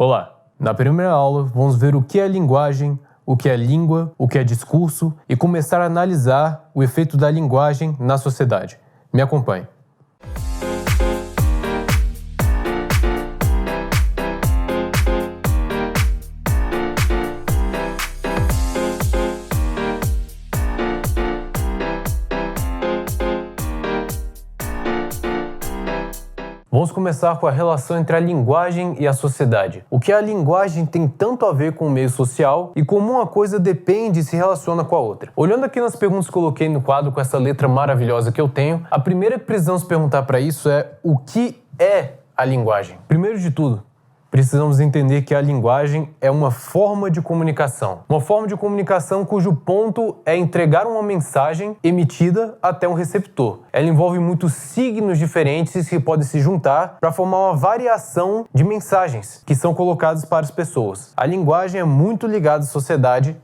Olá! Na primeira aula, vamos ver o que é linguagem, o que é língua, o que é discurso e começar a analisar o efeito da linguagem na sociedade. Me acompanhe. Vamos começar com a relação entre a linguagem e a sociedade. O que a linguagem tem tanto a ver com o meio social e como uma coisa depende e se relaciona com a outra. Olhando aqui nas perguntas que coloquei no quadro com essa letra maravilhosa que eu tenho, a primeira que precisamos perguntar para isso é o que é a linguagem? Primeiro de tudo, precisamos entender que a linguagem é uma forma de comunicação. Uma forma de comunicação cujo ponto é entregar uma mensagem emitida até um receptor. Ela envolve muitos signos diferentes que podem se juntar para formar uma variação de mensagens que são colocadas para as pessoas. A linguagem é muito ligada à sociedade,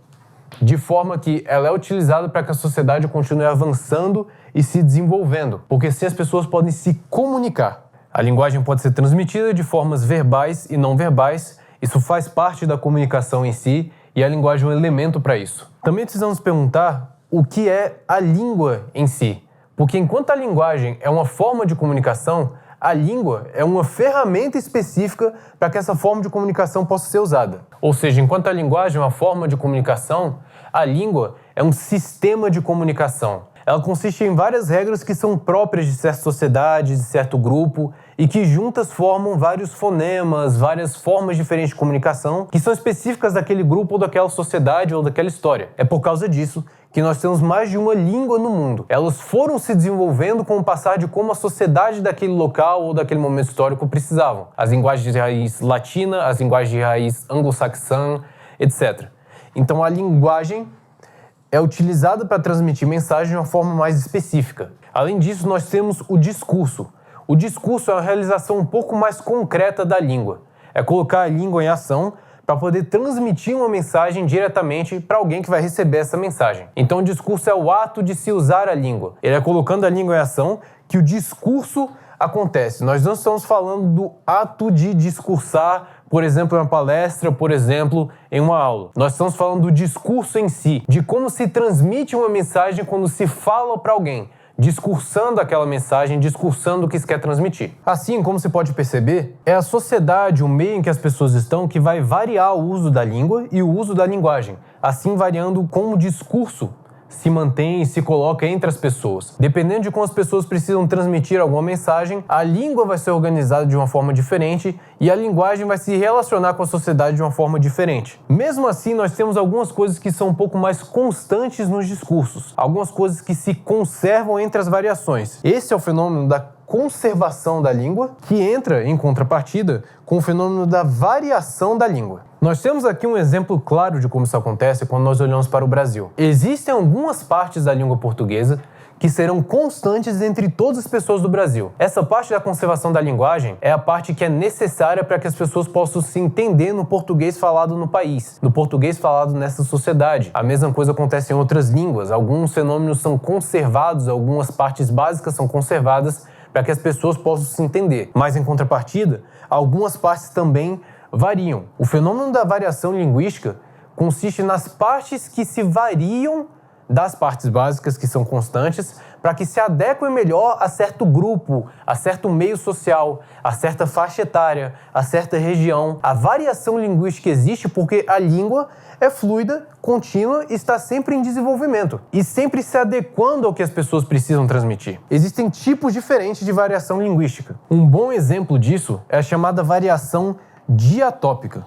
de forma que ela é utilizada para que a sociedade continue avançando e se desenvolvendo, porque assim as pessoas podem se comunicar. A linguagem pode ser transmitida de formas verbais e não verbais, isso faz parte da comunicação em si e a linguagem é um elemento para isso. Também precisamos perguntar o que é a língua em si, porque enquanto a linguagem é uma forma de comunicação, a língua é uma ferramenta específica para que essa forma de comunicação possa ser usada. Ou seja, enquanto a linguagem é uma forma de comunicação, a língua é um sistema de comunicação. Ela consiste em várias regras que são próprias de certa sociedade, de certo grupo, e que juntas formam vários fonemas, várias formas diferentes de comunicação, que são específicas daquele grupo ou daquela sociedade ou daquela história. É por causa disso que nós temos mais de uma língua no mundo. Elas foram se desenvolvendo com o passar de como a sociedade daquele local ou daquele momento histórico precisavam. As linguagens de raiz latina, as linguagens de raiz anglo-saxã, etc. Então a linguagem é utilizada para transmitir mensagem de uma forma mais específica. Além disso, nós temos o discurso. O discurso é uma realização um pouco mais concreta da língua. É colocar a língua em ação para poder transmitir uma mensagem diretamente para alguém que vai receber essa mensagem. Então, o discurso é o ato de se usar a língua. Ele é colocando a língua em ação que o discurso acontece. Nós não estamos falando do ato de discursar, por exemplo, em uma palestra, por exemplo, em uma aula. Nós estamos falando do discurso em si, de como se transmite uma mensagem quando se fala para alguém, discursando aquela mensagem, discursando o que se quer transmitir. Assim, como se pode perceber, é a sociedade, o meio em que as pessoas estão, que vai variar o uso da língua e o uso da linguagem, assim variando como o discurso se mantém e se coloca entre as pessoas. Dependendo de como as pessoas precisam transmitir alguma mensagem, a língua vai ser organizada de uma forma diferente e a linguagem vai se relacionar com a sociedade de uma forma diferente. Mesmo assim, nós temos algumas coisas que são um pouco mais constantes nos discursos, algumas coisas que se conservam entre as variações. Esse é o fenômeno da conservação da língua, que entra em contrapartida com o fenômeno da variação da língua. Nós temos aqui um exemplo claro de como isso acontece quando nós olhamos para o Brasil. Existem algumas partes da língua portuguesa que serão constantes entre todas as pessoas do Brasil. Essa parte da conservação da linguagem é a parte que é necessária para que as pessoas possam se entender no português falado no país, no português falado nessa sociedade. A mesma coisa acontece em outras línguas. Alguns fenômenos são conservados, algumas partes básicas são conservadas para que as pessoas possam se entender. Mas, em contrapartida, algumas partes também variam. O fenômeno da variação linguística consiste nas partes que se variam das partes básicas, que são constantes, para que se adequem melhor a certo grupo, a certo meio social, a certa faixa etária, a certa região. A variação linguística existe porque a língua é fluida, contínua e está sempre em desenvolvimento e sempre se adequando ao que as pessoas precisam transmitir. Existem tipos diferentes de variação linguística. Um bom exemplo disso é a chamada variação diatópica.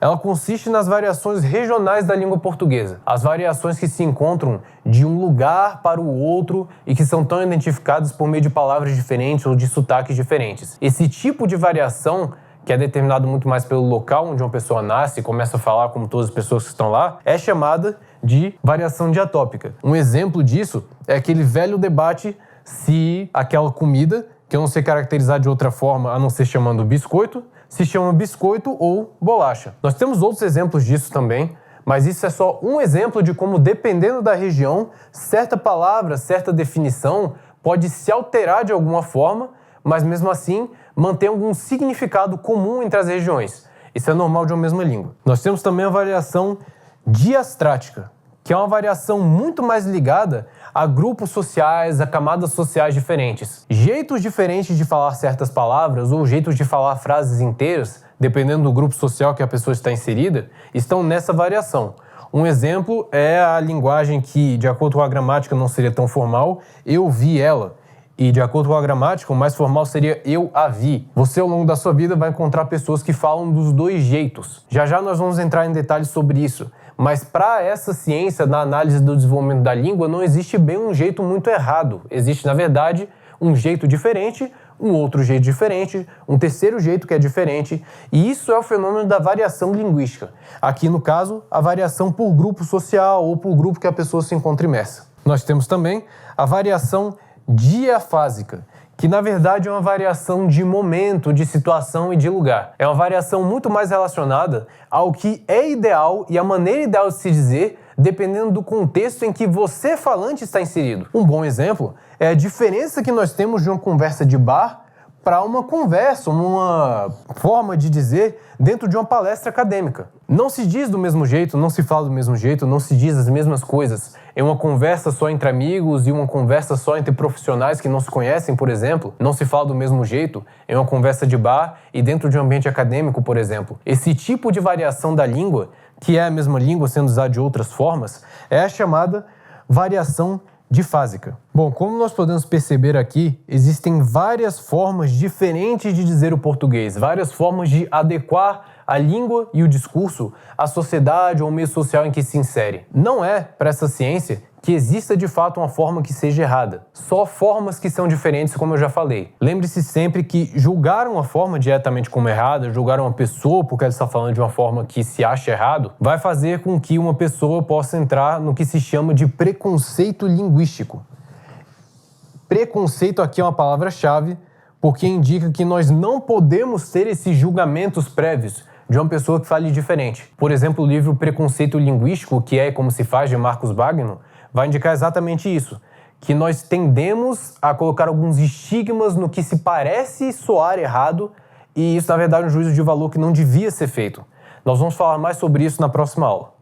Ela consiste nas variações regionais da língua portuguesa, as variações que se encontram de um lugar para o outro e que são tão identificadas por meio de palavras diferentes ou de sotaques diferentes. Esse tipo de variação, que é determinado muito mais pelo local onde uma pessoa nasce e começa a falar como todas as pessoas que estão lá, é chamada de variação diatópica. Um exemplo disso é aquele velho debate se aquela comida, que eu não sei caracterizar de outra forma a não ser chamando biscoito, se chama biscoito ou bolacha. Nós temos outros exemplos disso também, mas isso é só um exemplo de como, dependendo da região, certa palavra, certa definição pode se alterar de alguma forma, mas mesmo assim mantém algum significado comum entre as regiões. Isso é normal de uma mesma língua. Nós temos também a variação diastrática, que é uma variação muito mais ligada a grupos sociais, a camadas sociais diferentes. Jeitos diferentes de falar certas palavras ou jeitos de falar frases inteiras, dependendo do grupo social que a pessoa está inserida, estão nessa variação. Um exemplo é a linguagem que, de acordo com a gramática, não seria tão formal, eu vi ela. E, de acordo com a gramática, o mais formal seria eu a vi. Você, ao longo da sua vida, vai encontrar pessoas que falam dos dois jeitos. Já já nós vamos entrar em detalhes sobre isso. Mas para essa ciência, na análise do desenvolvimento da língua, não existe bem um jeito muito errado. Existe, na verdade, um jeito diferente, um outro jeito diferente, um terceiro jeito que é diferente. E isso é o fenômeno da variação linguística. Aqui, no caso, a variação por grupo social ou por grupo que a pessoa se encontra imersa. Nós temos também a variação diafásica, que na verdade é uma variação de momento, de situação e de lugar. É uma variação muito mais relacionada ao que é ideal e a maneira ideal de se dizer, dependendo do contexto em que você falante está inserido. Um bom exemplo é a diferença que nós temos de uma conversa de bar para uma conversa, uma forma de dizer dentro de uma palestra acadêmica. Não se diz do mesmo jeito, não se fala do mesmo jeito, não se diz as mesmas coisas. Em uma conversa só entre amigos e uma conversa só entre profissionais que não se conhecem, por exemplo, não se fala do mesmo jeito. Em uma conversa de bar e dentro de um ambiente acadêmico, por exemplo. Esse tipo de variação da língua, que é a mesma língua sendo usada de outras formas, é a chamada variação difásica. Bom, como nós podemos perceber aqui, existem várias formas diferentes de dizer o português, várias formas de adequar a língua e o discurso à sociedade ou ao meio social em que se insere. Não é, para essa ciência, que exista de fato uma forma que seja errada. Só formas que são diferentes, como eu já falei. Lembre-se sempre que julgar uma forma diretamente como errada, julgar uma pessoa porque ela está falando de uma forma que se acha errado, vai fazer com que uma pessoa possa entrar no que se chama de preconceito linguístico. Preconceito aqui é uma palavra-chave, porque indica que nós não podemos ter esses julgamentos prévios de uma pessoa que fale diferente. Por exemplo, o livro Preconceito Linguístico, que é Como se Faz, de Marcos Bagno, vai indicar exatamente isso, que nós tendemos a colocar alguns estigmas no que se parece soar errado, e isso, na verdade, é um juízo de valor que não devia ser feito. Nós vamos falar mais sobre isso na próxima aula.